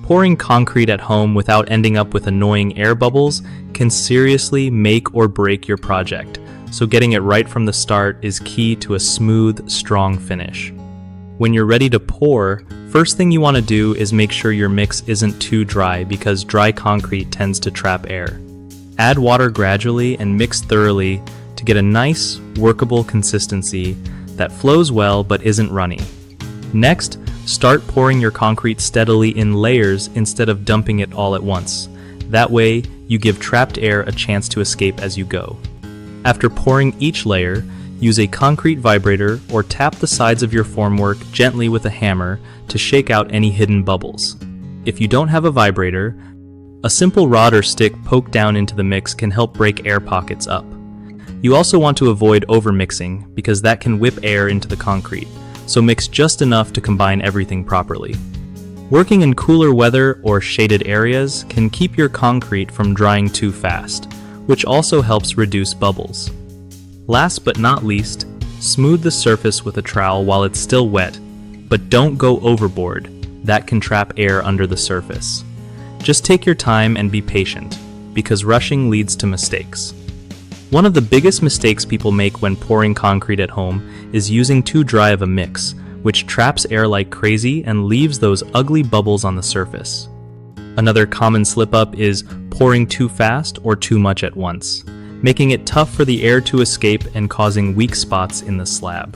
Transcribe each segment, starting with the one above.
Pouring concrete at home without ending up with annoying air bubbles can seriously make or break your project, so getting it right from the start is key to a smooth, strong finish. When you're ready to pour, first thing you want to do is make sure your mix isn't too dry because dry concrete tends to trap air. Add water gradually and mix thoroughly to get a nice, workable consistency that flows well but isn't runny. Next, start pouring your concrete steadily in layers instead of dumping it all at once. That way, you give trapped air a chance to escape as you go. After pouring each layer, use a concrete vibrator or tap the sides of your formwork gently with a hammer to shake out any hidden bubbles. If you don't have a vibrator, a simple rod or stick poked down into the mix can help break air pockets up. You also want to avoid overmixing because that can whip air into the concrete, so mix just enough to combine everything properly. Working in cooler weather or shaded areas can keep your concrete from drying too fast, which also helps reduce bubbles. Last but not least, smooth the surface with a trowel while it's still wet, but don't go overboard. That can trap air under the surface. Just take your time and be patient, because rushing leads to mistakes. One of the biggest mistakes people make when pouring concrete at home is using too dry of a mix, which traps air like crazy and leaves those ugly bubbles on the surface. Another common slip-up is pouring too fast or too much at once, making it tough for the air to escape and causing weak spots in the slab.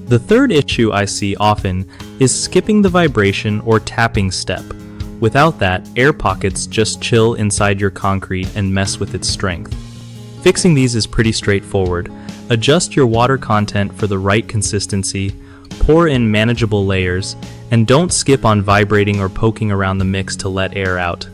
The third issue I see often is skipping the vibration or tapping step. Without that, air pockets just chill inside your concrete and mess with its strength. Fixing these is pretty straightforward. Adjust your water content for the right consistency, pour in manageable layers, and don't skip on vibrating or poking around the mix to let air out.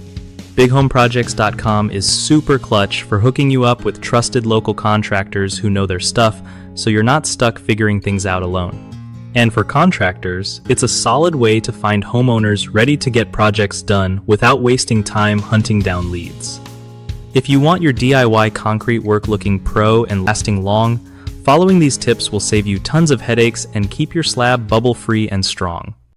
BigHomeProjects.com is super clutch for hooking you up with trusted local contractors who know their stuff, so you're not stuck figuring things out alone. And for contractors, it's a solid way to find homeowners ready to get projects done without wasting time hunting down leads. If you want your DIY concrete work looking pro and lasting long, following these tips will save you tons of headaches and keep your slab bubble-free and strong.